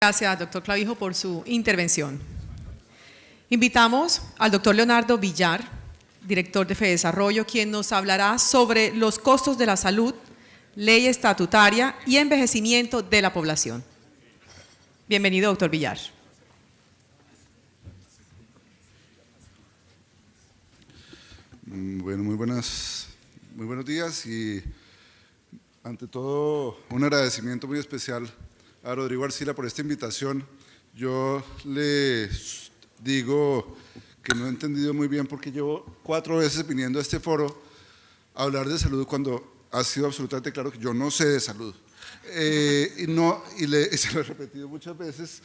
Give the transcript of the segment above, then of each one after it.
Gracias, doctor Clavijo, por su intervención. Invitamos al doctor Leonardo Villar, director de FEDesarrollo, quien nos hablará sobre los costos de la salud, ley estatutaria y envejecimiento de la población. Bienvenido, doctor Villar. Bueno, muy buenos días y ante todo un agradecimiento muy especial a Rodrigo Arcila por esta invitación. Yo le digo que no he entendido muy bien porque llevo 4 veces viniendo a este foro a hablar de salud cuando ha sido absolutamente claro que yo no sé de salud. Se lo he repetido muchas veces.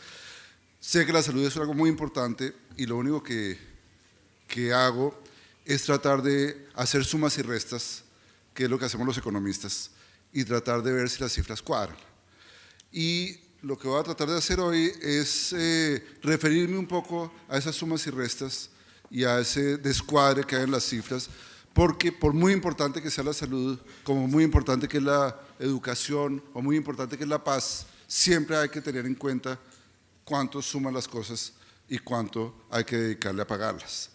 Sé que la salud es algo muy importante y lo único que hago es tratar de hacer sumas y restas, que es lo que hacemos los economistas, y tratar de ver si las cifras cuadran. Y lo que voy a tratar de hacer hoy es referirme un poco a esas sumas y restas y a ese descuadre que hay en las cifras, porque por muy importante que sea la salud, como muy importante que es la educación o muy importante que es la paz, siempre hay que tener en cuenta cuánto suman las cosas y cuánto hay que dedicarle a pagarlas.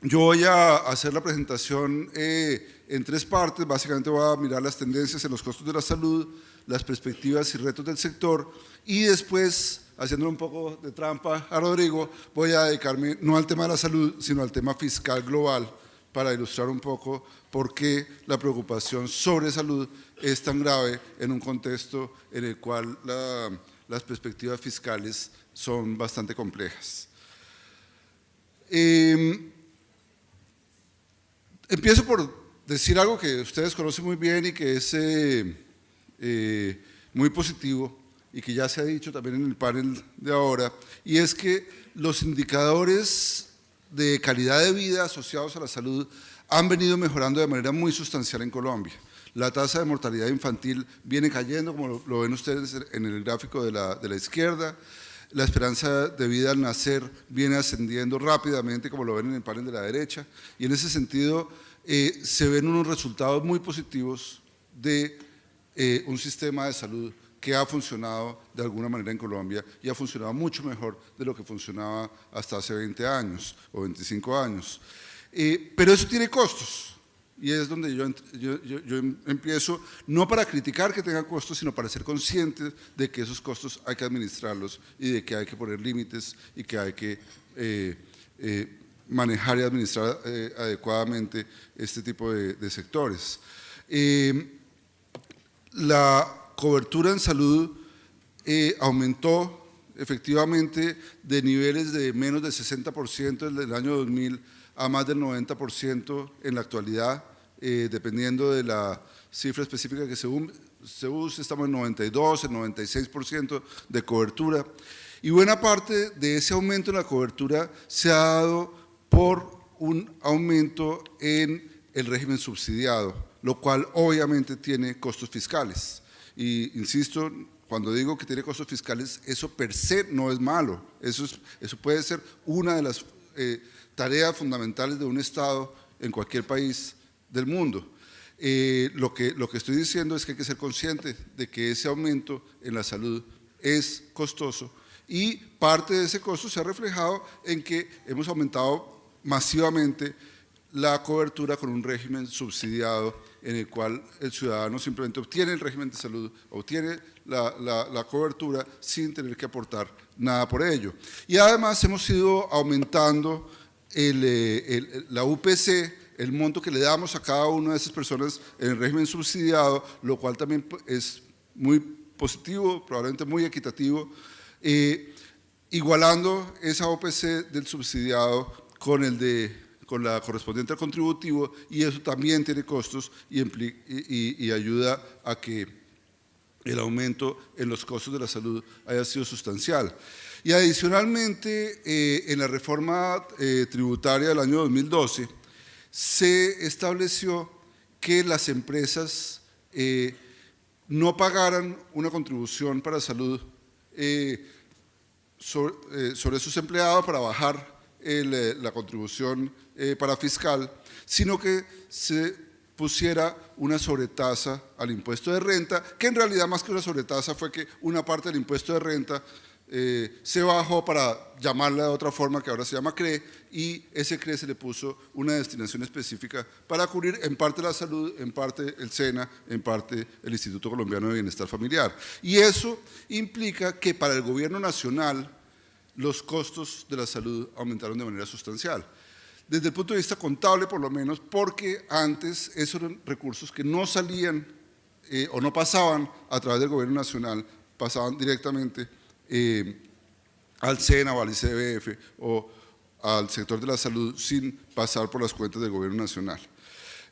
Yo voy a hacer la presentación en 3 partes. Básicamente voy a mirar las tendencias en los costos de la salud, las perspectivas y retos del sector, y después, haciéndole un poco de trampa a Rodrigo, voy a dedicarme no al tema de la salud, sino al tema fiscal global, para ilustrar un poco por qué la preocupación sobre salud es tan grave en un contexto en el cual las perspectivas fiscales son bastante complejas. Empiezo por decir algo que ustedes conocen muy bien y que es muy positivo y que ya se ha dicho también en el panel de ahora, y es que los indicadores de calidad de vida asociados a la salud han venido mejorando de manera muy sustancial en Colombia. La tasa de mortalidad infantil viene cayendo, como lo ven ustedes en el gráfico de la izquierda. La esperanza de vida al nacer viene ascendiendo rápidamente, como lo ven en el panel de la derecha, y en ese sentido se ven unos resultados muy positivos de un sistema de salud que ha funcionado de alguna manera en Colombia y ha funcionado mucho mejor de lo que funcionaba hasta hace 20 años o 25 años. Pero eso tiene costos. Y es donde yo empiezo, no para criticar que tenga costos, sino para ser consciente de que esos costos hay que administrarlos y de que hay que poner límites y que hay que manejar y administrar adecuadamente este tipo de sectores. La cobertura en salud aumentó efectivamente de niveles de menos del 60% desde el año 2000 a más del 90% en la actualidad, dependiendo de la cifra específica que se use, estamos en 92, en 96% de cobertura, y buena parte de ese aumento en la cobertura se ha dado por un aumento en el régimen subsidiado, lo cual obviamente tiene costos fiscales, y insisto, cuando digo que tiene costos fiscales, eso per se no es malo, eso puede ser una de las tareas fundamentales de un Estado en cualquier país del mundo. Lo que estoy diciendo es que hay que ser consciente de que ese aumento en la salud es costoso y parte de ese costo se ha reflejado en que hemos aumentado masivamente la cobertura con un régimen subsidiado en el cual el ciudadano simplemente obtiene el régimen de salud, obtiene la cobertura sin tener que aportar nada por ello. Y además hemos ido aumentando la UPC, el monto que le damos a cada una de esas personas en el régimen subsidiado, lo cual también es muy positivo, probablemente muy equitativo, igualando esa UPC del subsidiado con la correspondiente al contributivo, y eso también tiene costos y ayuda a que el aumento en los costos de la salud haya sido sustancial. Y adicionalmente, en la reforma tributaria del año 2012, se estableció que las empresas no pagaran una contribución para salud sobre sus empleados para bajar la contribución para fiscal, sino que se pusiera una sobretasa al impuesto de renta, que en realidad más que una sobretasa fue que una parte del impuesto de renta se bajó para llamarla de otra forma, que ahora se llama CRE, y ese CRE se le puso una destinación específica para cubrir en parte la salud, en parte el SENA, en parte el Instituto Colombiano de Bienestar Familiar. Y eso implica que para el gobierno nacional los costos de la salud aumentaron de manera sustancial. Desde el punto de vista contable, por lo menos, porque antes esos eran recursos que no salían o no pasaban a través del gobierno nacional, pasaban directamente al SENA o al ICBF o al sector de la salud sin pasar por las cuentas del gobierno nacional.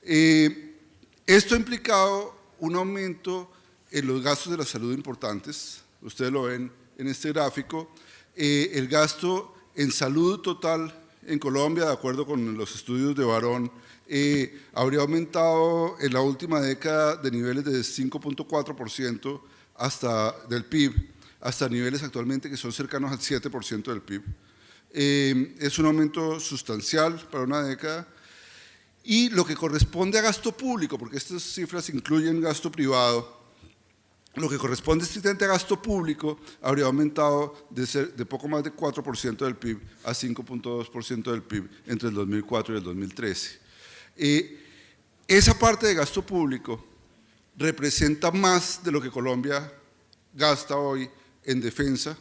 Esto ha implicado un aumento en los gastos de la salud importantes, ustedes lo ven en este gráfico. El gasto en salud total en Colombia, de acuerdo con los estudios de Barón, habría aumentado en la última década de niveles de 5.4% del PIB, hasta niveles actualmente que son cercanos al 7% del PIB. Es un aumento sustancial para una década. Y lo que corresponde a gasto público, porque estas cifras incluyen gasto privado, lo que corresponde estrictamente a gasto público habría aumentado de poco más de 4% del PIB a 5.2% del PIB entre el 2004 y el 2013. Esa parte de gasto público representa más de lo que Colombia gasta hoy en defensa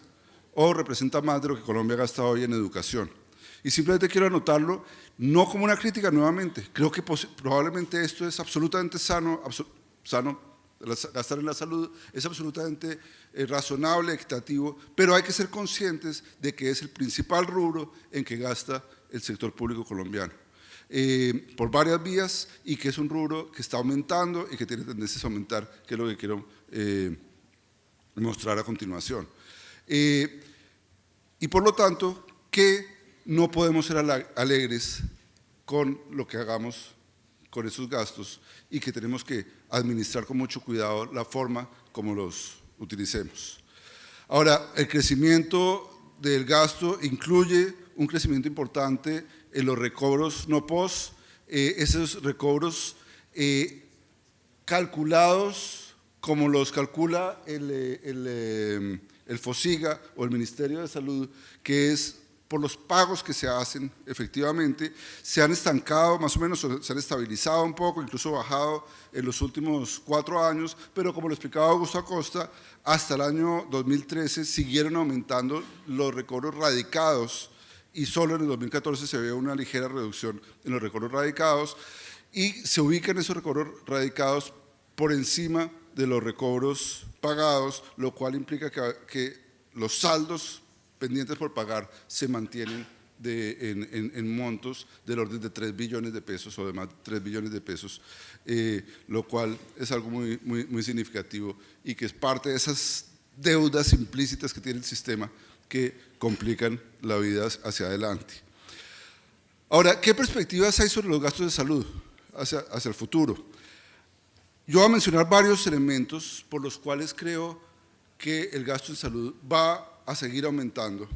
o representa más de lo que Colombia gasta hoy en educación. Y simplemente quiero anotarlo, no como una crítica nuevamente, creo que probablemente esto es absolutamente sano, gastar en la salud es absolutamente razonable, equitativo, pero hay que ser conscientes de que es el principal rubro en que gasta el sector público colombiano, por varias vías, y que es un rubro que está aumentando y que tiene tendencias a aumentar, que es lo que quiero mostrar a continuación. Y por lo tanto, que no podemos ser alegres con lo que hagamos con esos gastos y que tenemos que administrar con mucho cuidado la forma como los utilicemos. Ahora, el crecimiento del gasto incluye un crecimiento importante en los recobros no POS, esos recobros calculados como los calcula el FOSIGA o el Ministerio de Salud, que es por los pagos que se hacen efectivamente, se han estancado más o menos, se han estabilizado un poco, incluso bajado en los últimos 4 años, pero como lo explicaba Augusto Acosta, hasta el año 2013 siguieron aumentando los recobros radicados y solo en el 2014 se ve una ligera reducción en los recobros radicados y se ubican esos recobros radicados por encima de los recobros pagados, lo cual implica que los saldos pendientes por pagar se mantienen en montos del orden de 3 billones de pesos o de más de 3 billones de pesos, lo cual es algo muy significativo y que es parte de esas deudas implícitas que tiene el sistema que complican la vida hacia adelante. Ahora, ¿qué perspectivas hay sobre los gastos de salud hacia el futuro? Yo voy a mencionar varios elementos por los cuales creo que el gasto en salud va a seguir aumentando,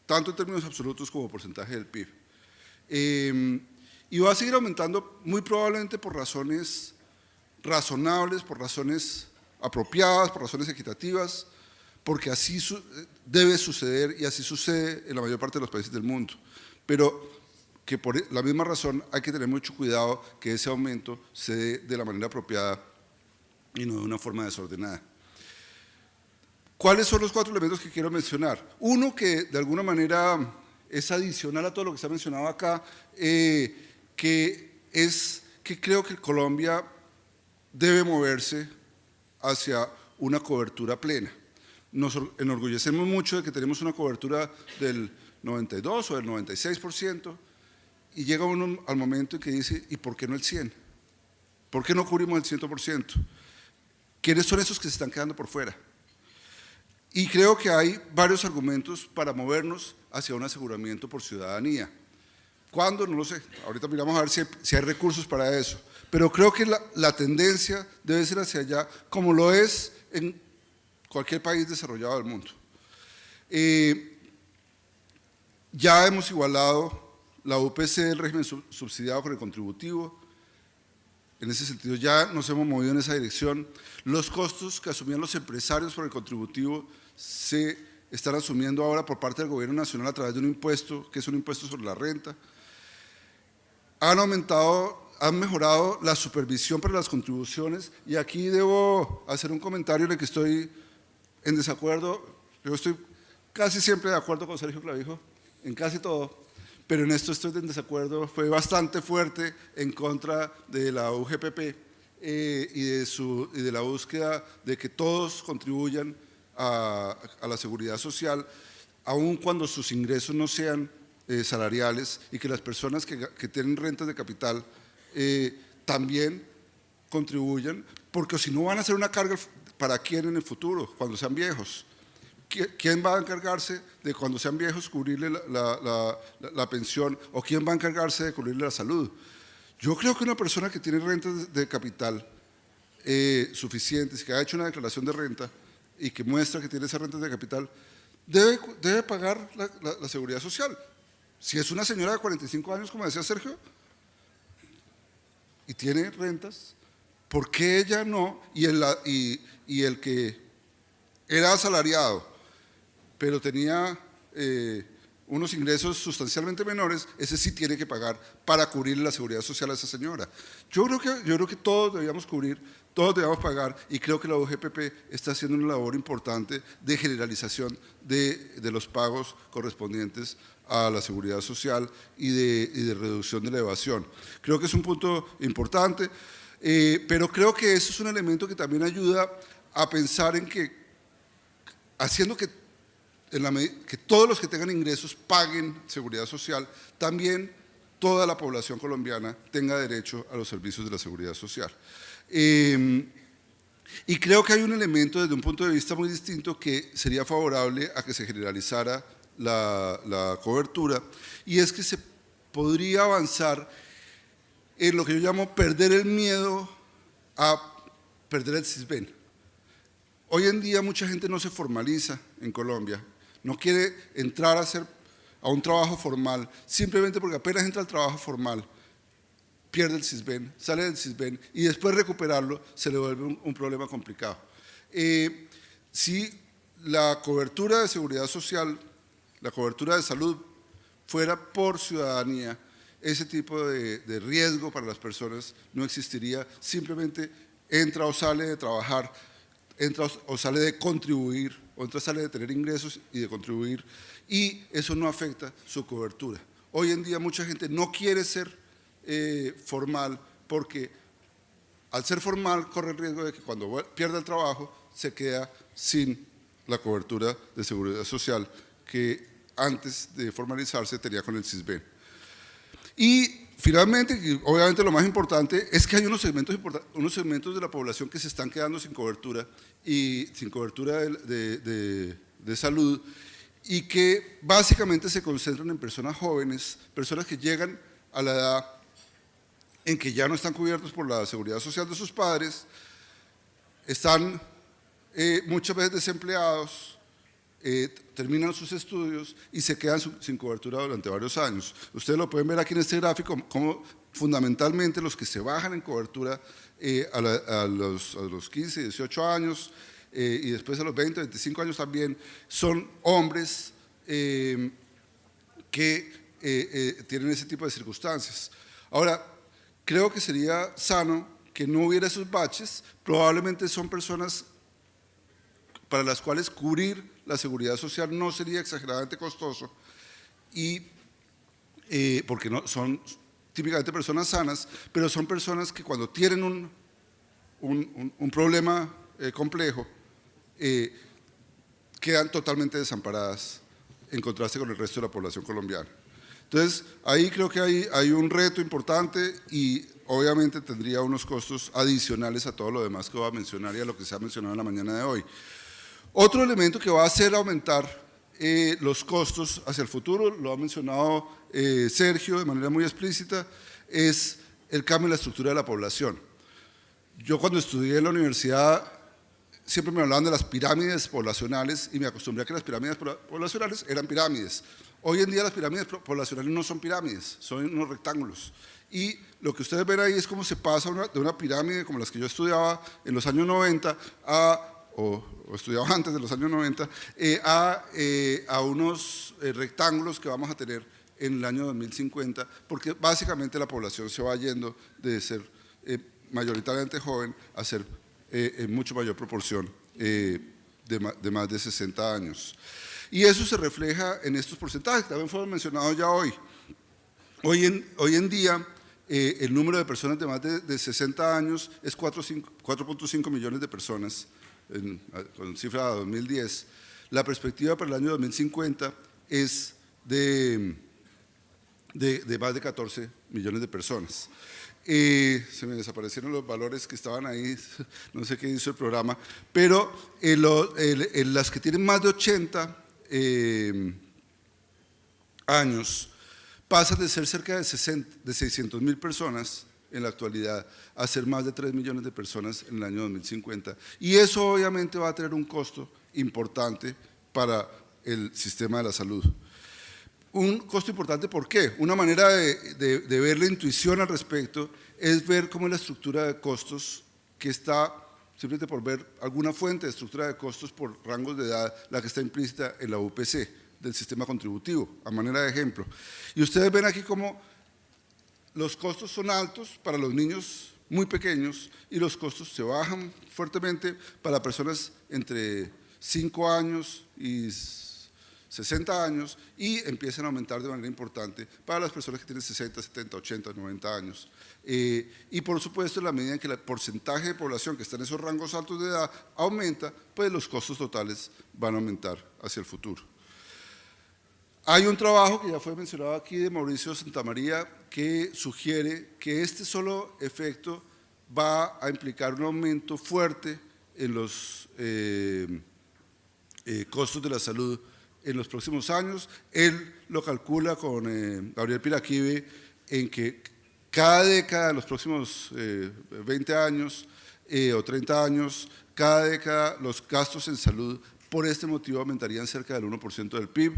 tanto en términos absolutos como porcentaje del PIB. Y va a seguir aumentando muy probablemente por razones razonables, por razones apropiadas, por razones equitativas, porque así debe suceder y así sucede en la mayor parte de los países del mundo. Pero que por la misma razón hay que tener mucho cuidado que ese aumento se dé de la manera apropiada y no de una forma desordenada. ¿Cuáles son los 4 elementos que quiero mencionar? Uno que de alguna manera es adicional a todo lo que se ha mencionado acá, que creo que Colombia debe moverse hacia una cobertura plena. Nos enorgullecemos mucho de que tenemos una cobertura del 92 o del 96% y llega uno al momento en que dice, ¿y por qué no el 100%? ¿Por qué no cubrimos el 100%? ¿Quiénes son esos que se están quedando por fuera? Y creo que hay varios argumentos para movernos hacia un aseguramiento por ciudadanía. ¿Cuándo? No lo sé. Ahorita miramos a ver si hay recursos para eso. Pero creo que la tendencia debe ser hacia allá, como lo es en cualquier país desarrollado del mundo. Ya hemos igualado la UPC del régimen subsidiado con el contributivo. en ese sentido ya nos hemos movido en esa dirección. Los costos que asumían los empresarios por el contributivo se están asumiendo ahora por parte del gobierno nacional a través de un impuesto, que es un impuesto sobre la renta. Han mejorado la supervisión para las contribuciones, y aquí debo hacer un comentario en el que estoy en desacuerdo. Yo estoy casi siempre de acuerdo con Sergio Clavijo, en casi todo, pero en esto estoy en desacuerdo. Fue bastante fuerte en contra de la UGPP y de la búsqueda de que todos contribuyan a la seguridad social, aun cuando sus ingresos no sean salariales, y que las personas que tienen rentas de capital también contribuyan, porque si no van a ser una carga para quién en el futuro, cuando sean viejos. ¿Quién va a encargarse de cuando sean viejos cubrirle la pensión, o quién va a encargarse de cubrirle la salud? Yo creo que una persona que tiene rentas de capital suficientes, que ha hecho una declaración de renta y que muestra que tiene esas rentas de capital, debe pagar la seguridad social. Si es una señora de 45 años, como decía Sergio, y tiene rentas, ¿por qué ella no? Y el que era asalariado, pero tenía unos ingresos sustancialmente menores, ese sí tiene que pagar para cubrir la seguridad social a esa señora. Yo creo que todos debíamos cubrir, todos debíamos pagar, y creo que la UGPP está haciendo una labor importante de generalización de los pagos correspondientes a la seguridad social y de reducción de la evasión. Creo que es un punto importante, pero creo que eso es un elemento que también ayuda a pensar en que, haciendo que todos los que tengan ingresos paguen seguridad social, también toda la población colombiana tenga derecho a los servicios de la seguridad social. Y creo que hay un elemento desde un punto de vista muy distinto que sería favorable a que se generalizara la cobertura, y es que se podría avanzar en lo que yo llamo perder el miedo a perder el CISBEN. Hoy en día mucha gente no se formaliza en Colombia, no quiere entrar a un trabajo formal, simplemente porque apenas entra al trabajo formal, pierde el CISBEN, sale del CISBEN, y después recuperarlo se le vuelve un problema complicado. Si la cobertura de seguridad social, la cobertura de salud fuera por ciudadanía, ese tipo de riesgo para las personas no existiría. Simplemente entra o sale de trabajar, entra o sale de contribuir, o entra o sale de tener ingresos y de contribuir, y eso no afecta su cobertura. Hoy en día mucha gente no quiere ser formal, porque al ser formal corre el riesgo de que cuando pierda el trabajo se queda sin la cobertura de seguridad social que antes de formalizarse tenía con el CISBEN. Y finalmente, y obviamente lo más importante, es que hay unos segmentos de la población que se están quedando sin cobertura, y sin cobertura de salud, y que básicamente se concentran en personas jóvenes, personas que llegan a la edad en que ya no están cubiertos por la seguridad social de sus padres, están muchas veces desempleados, terminan sus estudios y se quedan sin cobertura durante varios años. Ustedes lo pueden ver aquí en este gráfico, como fundamentalmente los que se bajan en cobertura a los 15, 18 años y después a los 20, 25 años también, son hombres que tienen ese tipo de circunstancias. Ahora, creo que sería sano que no hubiera esos baches. Probablemente son personas para las cuales cubrir la seguridad social no sería exageradamente costoso, y porque no, son típicamente personas sanas, pero son personas que cuando tienen un problema complejo quedan totalmente desamparadas en contraste con el resto de la población colombiana. Entonces, ahí creo que hay un reto importante, y obviamente tendría unos costos adicionales a todo lo demás que voy a mencionar y a lo que se ha mencionado en la mañana de hoy. Otro elemento que va a hacer aumentar los costos hacia el futuro, lo ha mencionado Sergio de manera muy explícita, es el cambio en la estructura de la población. Yo cuando estudié en la universidad siempre me hablaban de las pirámides poblacionales, y me acostumbré a que las pirámides poblacionales eran pirámides. Hoy en día las pirámides poblacionales no son pirámides, son unos rectángulos. Y lo que ustedes ven ahí es cómo se pasa de una pirámide como las que yo estudiaba en los años 90 o estudiaba antes de los años 90, a unos rectángulos que vamos a tener en el año 2050, porque básicamente la población se va yendo de ser mayoritariamente joven a ser en mucho mayor proporción de más de 60 años. Y eso se refleja en estos porcentajes que también fueron mencionados ya hoy. Hoy en día, el número de personas de más de 60 años es 4.5 millones de personas, con cifra de 2010. La perspectiva para el año 2050 es de más de 14 millones de personas. Se me desaparecieron los valores que estaban ahí, no sé qué hizo el programa, pero las que tienen más de 80 años pasan de ser cerca de 600.000 personas en la actualidad a ser más de 3 millones de personas en el año 2050. Y eso obviamente va a tener un costo importante para el sistema de la salud. Un costo importante, ¿por qué? Una manera de ver la intuición al respecto es ver cómo es la estructura de costos que está, simplemente por ver alguna fuente de estructura de costos por rangos de edad, la que está implícita en la UPC del sistema contributivo, a manera de ejemplo. Y ustedes ven aquí cómo los costos son altos para los niños muy pequeños y los costos se bajan fuertemente para personas entre 5 años y 60 años y empiezan a aumentar de manera importante para las personas que tienen 60, 70, 80, 90 años. Y por supuesto, en la medida en que el porcentaje de población que está en esos rangos altos de edad aumenta, pues los costos totales van a aumentar hacia el futuro. Hay un trabajo que ya fue mencionado aquí de Mauricio Santamaría que sugiere que este solo efecto va a implicar un aumento fuerte en los costos de la salud en los próximos años. Él lo calcula con Gabriel Piraquive en que cada década, en los próximos 20 años o 30 años, cada década los gastos en salud por este motivo aumentarían cerca del 1% del PIB.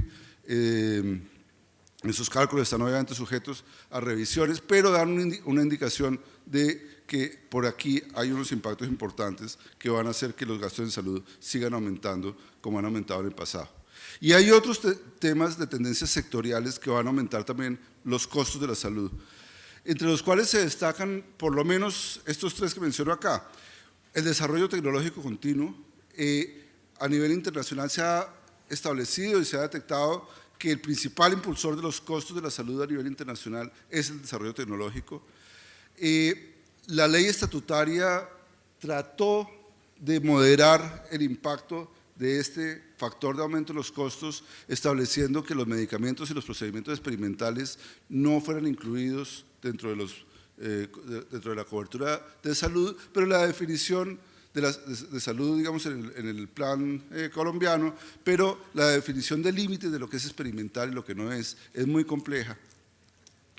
Esos cálculos están obviamente sujetos a revisiones, pero dan una indicación de que por aquí hay unos impactos importantes que van a hacer que los gastos en salud sigan aumentando como han aumentado en el pasado. Y hay otros temas de tendencias sectoriales que van a aumentar también los costos de la salud, entre los cuales se destacan por lo menos estos tres que menciono acá. El desarrollo tecnológico continuo. A nivel internacional se ha establecido y se ha detectado que el principal impulsor de los costos de la salud a nivel internacional es el desarrollo tecnológico. La ley estatutaria trató de moderar el impacto de este factor de aumento de los costos, estableciendo que los medicamentos y los procedimientos experimentales no fueran incluidos dentro de la cobertura de salud, pero la definición de salud, digamos, en el plan colombiano, pero la definición de límites de lo que es experimental y lo que no es muy compleja.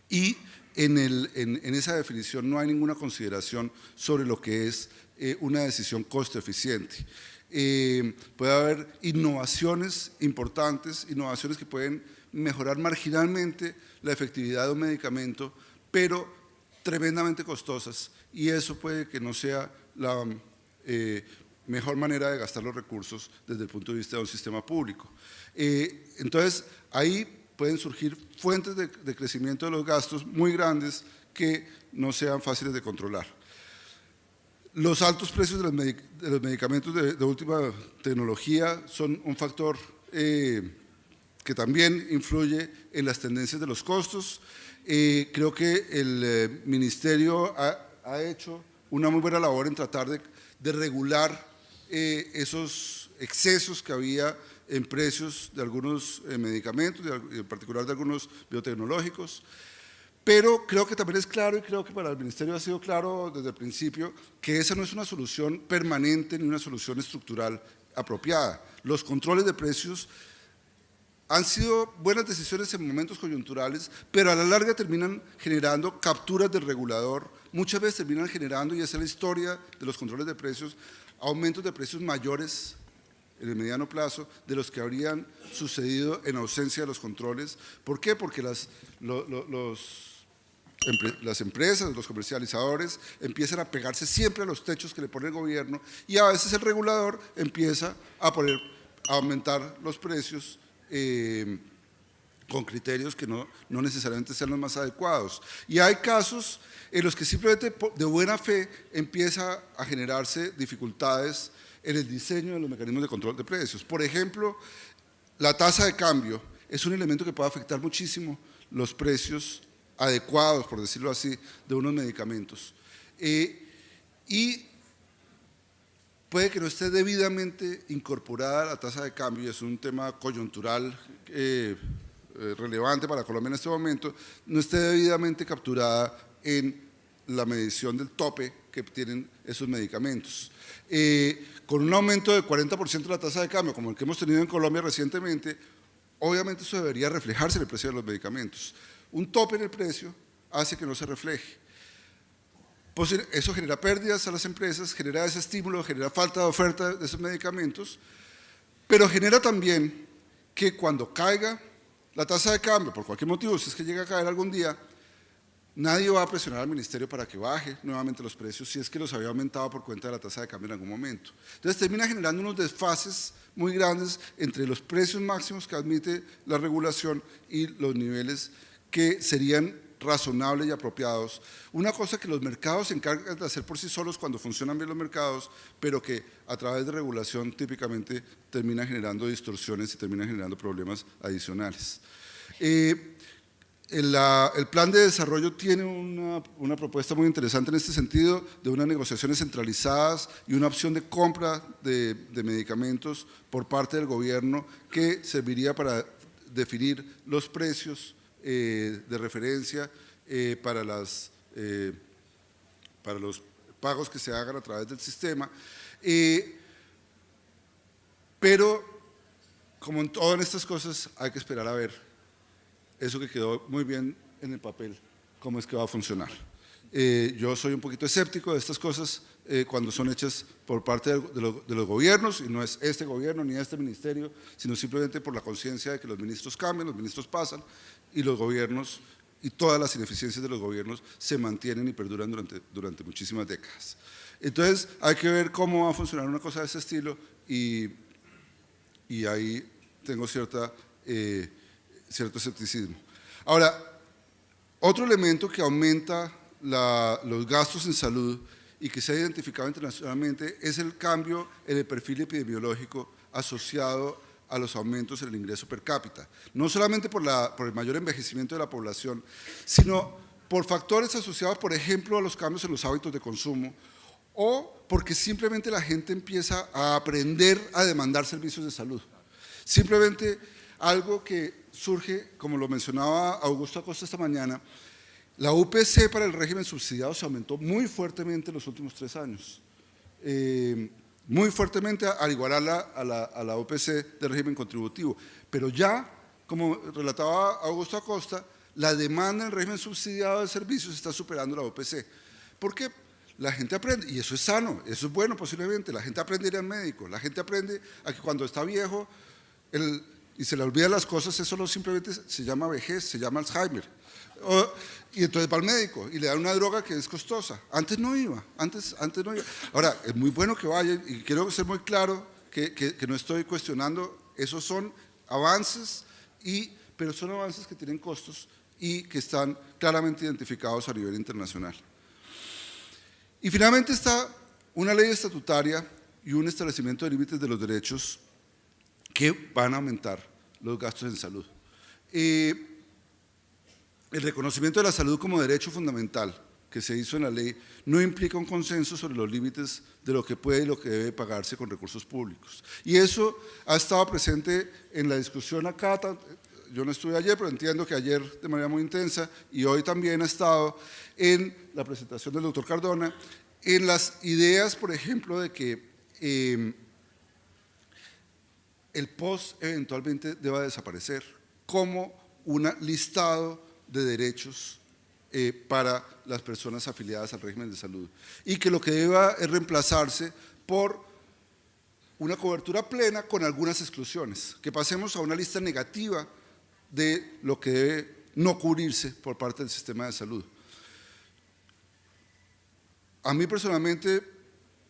Y en esa definición no hay ninguna consideración sobre lo que es una decisión costo eficiente. Puede haber innovaciones importantes, innovaciones que pueden mejorar marginalmente la efectividad de un medicamento, pero tremendamente costosas, y eso puede que no sea la mejor manera de gastar los recursos desde el punto de vista de un sistema público. Entonces, ahí pueden surgir fuentes de crecimiento de los gastos muy grandes que no sean fáciles de controlar. Los altos precios de los medicamentos de última tecnología son un factor que también influye en las tendencias de los costos. Creo que el Ministerio ha hecho una muy buena labor en tratar de regular esos excesos que había en precios de algunos medicamentos, en particular de algunos biotecnológicos. Pero creo que también es claro, y creo que para el Ministerio ha sido claro desde el principio, que esa no es una solución permanente ni una solución estructural apropiada. Los controles de precios han sido buenas decisiones en momentos coyunturales, pero a la larga terminan generando capturas del regulador, muchas veces terminan generando, y esa es la historia de los controles de precios, aumentos de precios mayores en el mediano plazo de los que habrían sucedido en ausencia de los controles. ¿Por qué? Porque las empresas, los comercializadores empiezan a pegarse siempre a los techos que le pone el gobierno y a veces el regulador empieza a aumentar los precios con criterios que no necesariamente sean los más adecuados. Y hay casos en los que simplemente de buena fe empieza a generarse dificultades en el diseño de los mecanismos de control de precios. Por ejemplo, la tasa de cambio es un elemento que puede afectar muchísimo los precios adecuados, por decirlo así, de unos medicamentos. Y puede que no esté debidamente incorporada la tasa de cambio, y es un tema coyuntural relevante para Colombia en este momento, no esté debidamente capturada en la medición del tope que tienen esos medicamentos. Con un aumento del 40% de la tasa de cambio, como el que hemos tenido en Colombia recientemente, obviamente eso debería reflejarse en el precio de los medicamentos. Un tope en el precio hace que no se refleje. Pues eso genera pérdidas a las empresas, genera desestímulo, genera falta de oferta de esos medicamentos, pero genera también que cuando caiga la tasa de cambio, por cualquier motivo, si es que llega a caer algún día, nadie va a presionar al ministerio para que baje nuevamente los precios si es que los había aumentado por cuenta de la tasa de cambio en algún momento. Entonces termina generando unos desfases muy grandes entre los precios máximos que admite la regulación y los niveles que serían razonables y apropiados. Una cosa que los mercados se encargan de hacer por sí solos cuando funcionan bien los mercados, pero que a través de regulación típicamente termina generando distorsiones y termina generando problemas adicionales. El plan de desarrollo tiene una propuesta muy interesante en este sentido, de unas negociaciones centralizadas y una opción de compra de medicamentos por parte del gobierno que serviría para definir los precios de referencia para los pagos que se hagan a través del sistema, pero como en todas estas cosas hay que esperar a ver eso que quedó muy bien en el papel, cómo es que va a funcionar. Yo soy un poquito escéptico de estas cosas cuando son hechas por parte de los gobiernos, y no es este gobierno ni este ministerio, sino simplemente por la conciencia de que los ministros cambian, los ministros pasan, y los gobiernos y todas las ineficiencias de los gobiernos se mantienen y perduran durante muchísimas décadas. Entonces hay que ver cómo va a funcionar una cosa de ese estilo, y ahí tengo cierto escepticismo. Ahora, otro elemento que aumenta los gastos en salud y que se ha identificado internacionalmente es el cambio en el perfil epidemiológico asociado a los aumentos en el ingreso per cápita, no solamente por el mayor envejecimiento de la población, sino por factores asociados, por ejemplo, a los cambios en los hábitos de consumo, o porque simplemente la gente empieza a aprender a demandar servicios de salud. Simplemente algo que surge, como lo mencionaba Augusto Acosta esta mañana, la UPC para el régimen subsidiado se aumentó muy fuertemente en los últimos 3 años. Muy fuertemente al igualarla a la UPC del régimen contributivo, pero ya, como relataba Augusto Acosta, la demanda en el régimen subsidiado de servicios está superando la UPC. ¿Por qué? La gente aprende, y eso es sano, eso es bueno posiblemente, la gente aprende a ir al médico, la gente aprende a que cuando está viejo y se le olvidan las cosas, eso no simplemente se llama vejez, se llama Alzheimer. Y entonces va al médico y le dan una droga que es costosa. Antes no iba, antes no iba. Ahora, es muy bueno que vayan, y quiero ser muy claro que no estoy cuestionando, esos son avances, pero son avances que tienen costos y que están claramente identificados a nivel internacional. Y finalmente está una ley estatutaria y un establecimiento de límites de los derechos que van a aumentar los gastos en salud. El reconocimiento de la salud como derecho fundamental que se hizo en la ley no implica un consenso sobre los límites de lo que puede y lo que debe pagarse con recursos públicos. Y eso ha estado presente en la discusión acá. Yo no estuve ayer, pero entiendo que ayer de manera muy intensa, y hoy también ha estado en la presentación del doctor Cardona, en las ideas, por ejemplo, de que el POS eventualmente deba desaparecer como un listado de derechos para las personas afiliadas al régimen de salud, y que lo que deba es reemplazarse por una cobertura plena con algunas exclusiones, que pasemos a una lista negativa de lo que debe no cubrirse por parte del sistema de salud. A mí personalmente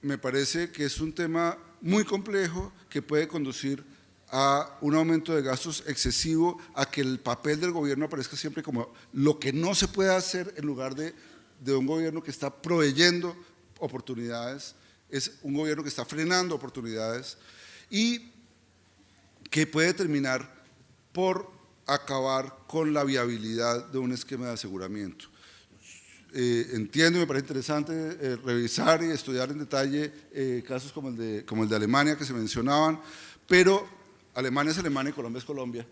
me parece que es un tema muy complejo que puede conducir a un aumento de gastos excesivo, a que el papel del gobierno aparezca siempre como lo que no se puede hacer en lugar de un gobierno que está proveyendo oportunidades, es un gobierno que está frenando oportunidades y que puede terminar por acabar con la viabilidad de un esquema de aseguramiento. Entiendo y me parece interesante revisar y estudiar en detalle casos como el de Alemania que se mencionaban, pero Alemania es Alemania y Colombia es Colombia.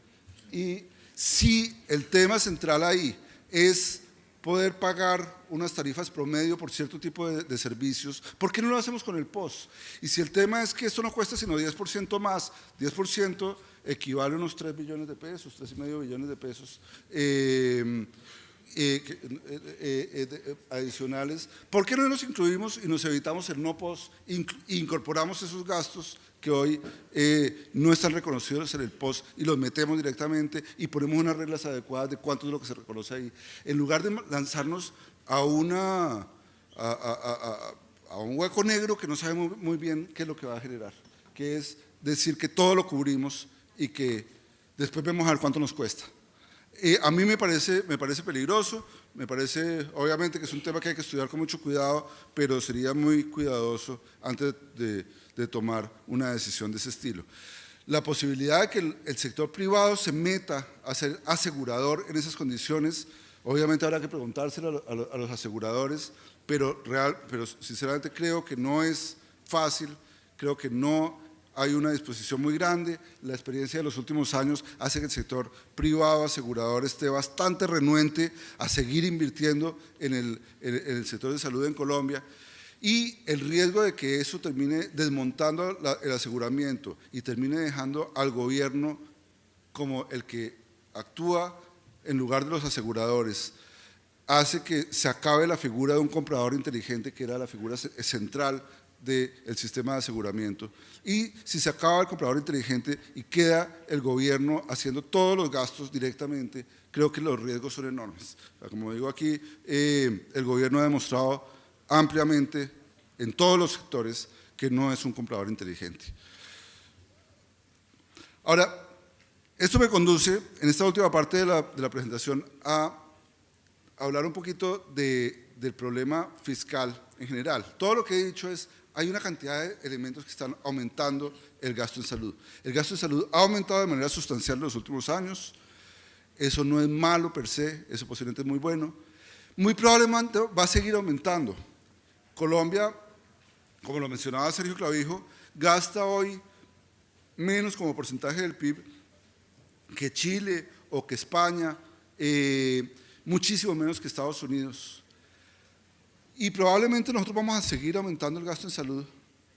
Y si el tema central ahí es poder pagar unas tarifas promedio por cierto tipo de servicios, ¿por qué no lo hacemos con el POS? Y si el tema es que esto no cuesta sino 10% más, 10% equivale a unos 3 billones de pesos, 3,5 billones de pesos adicionales, ¿por qué no nos incluimos y nos evitamos el no POS, incorporamos esos gastos que hoy no están reconocidos en el POS y los metemos directamente y ponemos unas reglas adecuadas de cuánto es lo que se reconoce ahí, en lugar de lanzarnos a un hueco negro que no sabemos muy bien qué es lo que va a generar, que es decir que todo lo cubrimos y que después vemos a ver cuánto nos cuesta. A mí me parece peligroso, me parece obviamente que es un tema que hay que estudiar con mucho cuidado, pero sería muy cuidadoso antes de tomar una decisión de ese estilo. La posibilidad de que el sector privado se meta a ser asegurador en esas condiciones, obviamente habrá que preguntárselo a los aseguradores, pero sinceramente creo que no es fácil, creo que no hay una disposición muy grande. La experiencia de los últimos años hace que el sector privado asegurador esté bastante renuente a seguir invirtiendo en el sector de salud en Colombia, y el riesgo de que eso termine desmontando el aseguramiento y termine dejando al gobierno como el que actúa en lugar de los aseguradores, hace que se acabe la figura de un comprador inteligente, que era la figura central del sistema de aseguramiento. Y si se acaba el comprador inteligente y queda el gobierno haciendo todos los gastos directamente, creo que los riesgos son enormes. O sea, como digo aquí, el gobierno ha demostrado ampliamente en todos los sectores que no es un comprador inteligente. Ahora, esto me conduce en esta última parte de la presentación a hablar un poquito del problema fiscal en general. Todo lo que he dicho es, hay una cantidad de elementos que están aumentando el gasto en salud. El gasto en salud ha aumentado de manera sustancial en los últimos años. Eso no es malo per se, eso posiblemente es muy bueno. Muy probablemente va a seguir aumentando. Colombia, como lo mencionaba Sergio Clavijo, gasta hoy menos como porcentaje del PIB que Chile o que España, muchísimo menos que Estados Unidos. Y probablemente nosotros vamos a seguir aumentando el gasto en salud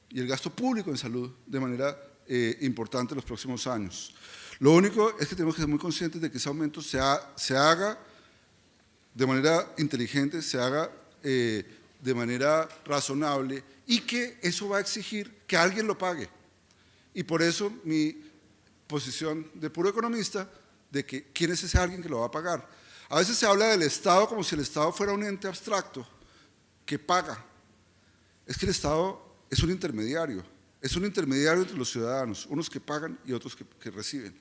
y el gasto público en salud de manera importante en los próximos años. Lo único es que tenemos que ser muy conscientes de que ese aumento se haga de manera inteligente, se haga de manera razonable, y que eso va a exigir que alguien lo pague. Y por eso mi posición de puro economista de que quién es ese alguien que lo va a pagar. A veces se habla del Estado como si el Estado fuera un ente abstracto que paga. Es que el Estado es un intermediario entre los ciudadanos, unos que pagan y otros que reciben.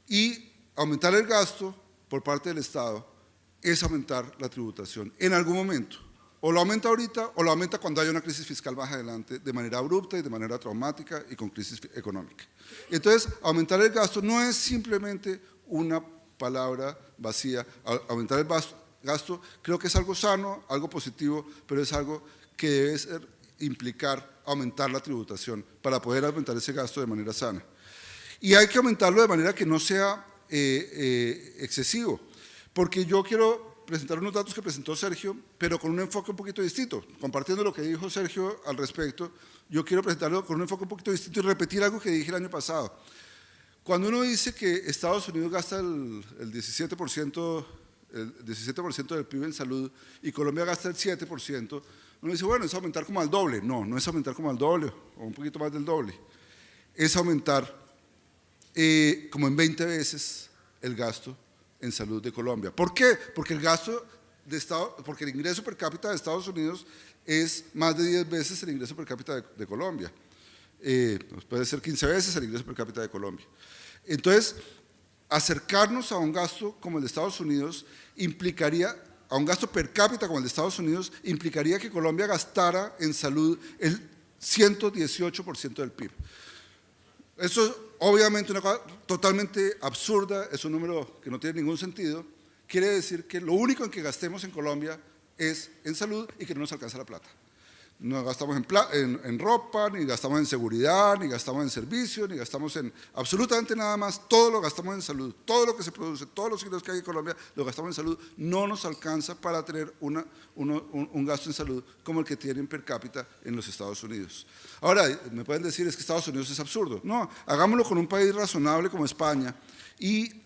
Y aumentar el gasto por parte del Estado es aumentar la tributación en algún momento. O lo aumenta ahorita o lo aumenta cuando haya una crisis fiscal más adelante, de manera abrupta y de manera traumática y con crisis económica. Entonces, aumentar el gasto no es simplemente una palabra vacía. Aumentar el gasto creo que es algo sano, algo positivo, pero es algo que debe implicar aumentar la tributación para poder aumentar ese gasto de manera sana. Y hay que aumentarlo de manera que no sea excesivo, porque yo quiero presentar unos datos que presentó Sergio, pero con un enfoque un poquito distinto. Compartiendo lo que dijo Sergio al respecto, yo quiero presentarlo con un enfoque un poquito distinto y repetir algo que dije el año pasado. Cuando uno dice que Estados Unidos gasta el 17% del PIB en salud y Colombia gasta el 7%, Uno dice, bueno, es aumentar como al doble. No, no es aumentar como al doble, o un poquito más del doble. Es aumentar como en 20 veces el gasto en salud de Colombia. ¿Por qué? Porque porque el ingreso per cápita de Estados Unidos es más de 10 veces el ingreso per cápita de Colombia. Puede ser 15 veces el ingreso per cápita de Colombia. Entonces, acercarnos a un gasto como el de Estados Unidos implicaría, a un gasto per cápita como el de Estados Unidos, implicaría que Colombia gastara en salud el 118% del PIB. Eso es obviamente una cosa totalmente absurda, es un número que no tiene ningún sentido. Quiere decir que lo único en que gastemos en Colombia es en salud y que no nos alcanza la plata. No gastamos en ropa, ni gastamos en seguridad, ni gastamos en servicios, ni gastamos en absolutamente nada más. Todo lo gastamos en salud, todo lo que se produce, todos los ingresos que hay en Colombia lo gastamos en salud. No nos alcanza para tener un gasto en salud como el que tienen per cápita en los Estados Unidos. Ahora, me pueden decir, es que Estados Unidos es absurdo. No, hagámoslo con un país razonable como España. Y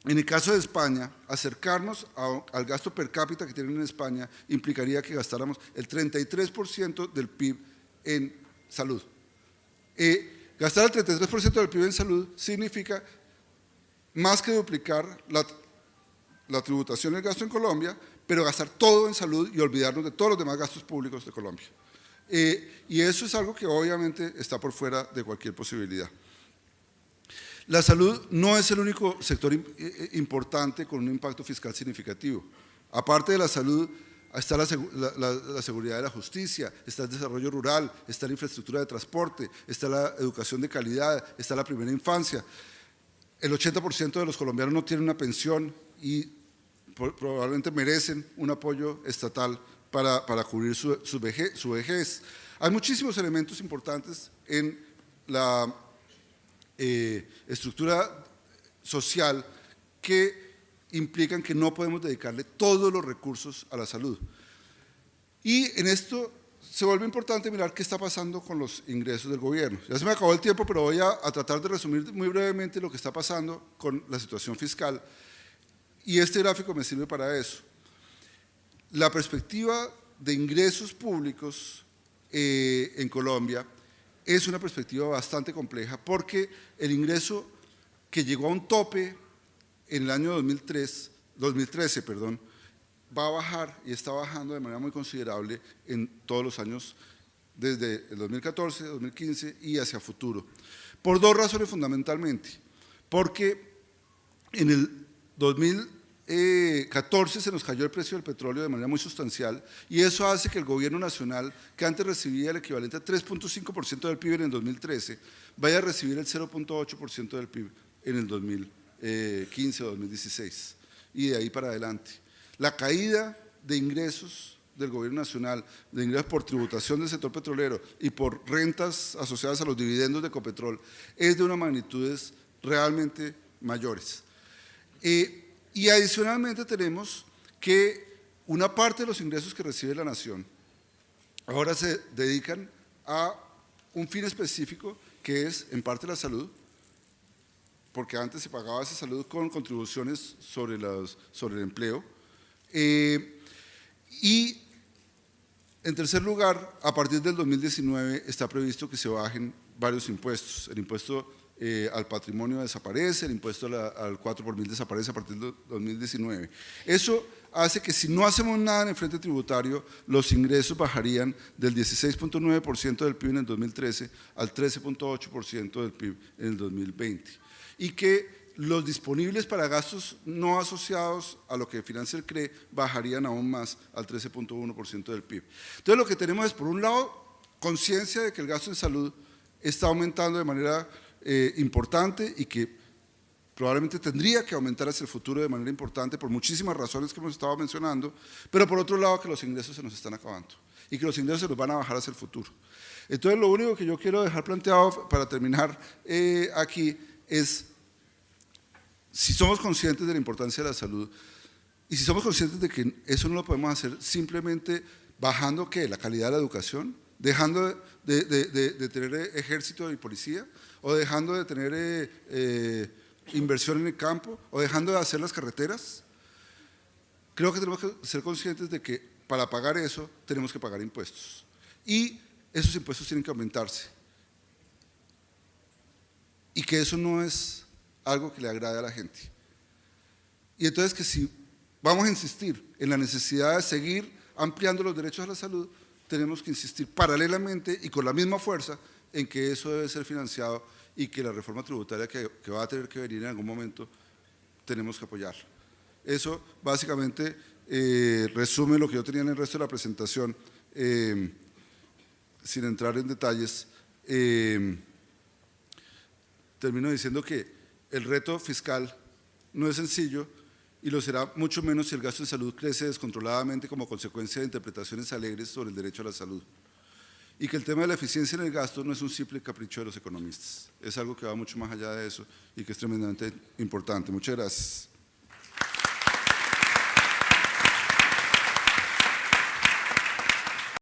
en el caso de España, acercarnos al gasto per cápita que tienen en España implicaría que gastáramos el 33% del PIB en salud. Gastar el 33% del PIB en salud significa más que duplicar la tributación y el gasto en Colombia, pero gastar todo en salud y olvidarnos de todos los demás gastos públicos de Colombia. Y eso es algo que obviamente está por fuera de cualquier posibilidad. La salud no es el único sector importante con un impacto fiscal significativo. Aparte de la salud, está la seguridad de la justicia, está el desarrollo rural, está la infraestructura de transporte, está la educación de calidad, está la primera infancia. El 80% de los colombianos no tienen una pensión y probablemente merecen un apoyo estatal para cubrir su vejez. Hay muchísimos elementos importantes en la estructura social que implican que no podemos dedicarle todos los recursos a la salud. Y en esto se vuelve importante mirar qué está pasando con los ingresos del gobierno. Ya se me acabó el tiempo, pero voy a tratar de resumir muy brevemente lo que está pasando con la situación fiscal. Y este gráfico me sirve para eso. La perspectiva de ingresos públicos en Colombia es una perspectiva bastante compleja porque el ingreso que llegó a un tope en el año 2013, va a bajar y está bajando de manera muy considerable en todos los años desde el 2014, 2015 y hacia futuro. Por dos razones fundamentalmente. Porque en el 2014 se nos cayó el precio del petróleo de manera muy sustancial y eso hace que el gobierno nacional, que antes recibía el equivalente a 3.5% del PIB en el 2013, vaya a recibir el 0.8% del PIB en el 2015 o 2016 y de ahí para adelante. La caída de ingresos del gobierno nacional, de ingresos por tributación del sector petrolero y por rentas asociadas a los dividendos de Ecopetrol es de unas magnitudes realmente mayores. Y adicionalmente tenemos que una parte de los ingresos que recibe la nación ahora se dedican a un fin específico que es en parte la salud, porque antes se pagaba esa salud con contribuciones sobre el empleo. Y en tercer lugar, a partir del 2019 está previsto que se bajen varios impuestos. El impuesto al patrimonio desaparece, el impuesto al 4 por mil desaparece a partir del 2019. Eso hace que si no hacemos nada en el frente tributario, los ingresos bajarían del 16.9% del PIB en el 2013 al 13.8% del PIB en el 2020. Y que los disponibles para gastos no asociados a lo que financia el CRE bajarían aún más al 13.1% del PIB. Entonces lo que tenemos es, por un lado, conciencia de que el gasto en salud está aumentando de manera importante y que probablemente tendría que aumentar hacia el futuro de manera importante por muchísimas razones que hemos estado mencionando, pero por otro lado que los ingresos se nos están acabando y que los ingresos se nos van a bajar hacia el futuro. Entonces lo único que yo quiero dejar planteado para terminar aquí es, si somos conscientes de la importancia de la salud y si somos conscientes de que eso no lo podemos hacer simplemente bajando ¿qué? La calidad de la educación, dejando de tener ejército y policía, o dejando de tener inversión en el campo, o dejando de hacer las carreteras. Creo que tenemos que ser conscientes de que para pagar eso tenemos que pagar impuestos. Y esos impuestos tienen que aumentarse. Y que eso no es algo que le agrade a la gente. Y entonces que si vamos a insistir en la necesidad de seguir ampliando los derechos a la salud, tenemos que insistir paralelamente y con la misma fuerza en que eso debe ser financiado y que la reforma tributaria que va a tener que venir en algún momento tenemos que apoyar. Eso básicamente resume lo que yo tenía en el resto de la presentación, sin entrar en detalles. Termino diciendo que el reto fiscal no es sencillo y lo será mucho menos si el gasto en salud crece descontroladamente como consecuencia de interpretaciones alegres sobre el derecho a la salud. Y que el tema de la eficiencia en el gasto no es un simple capricho de los economistas, es algo que va mucho más allá de eso y que es tremendamente importante. Muchas gracias.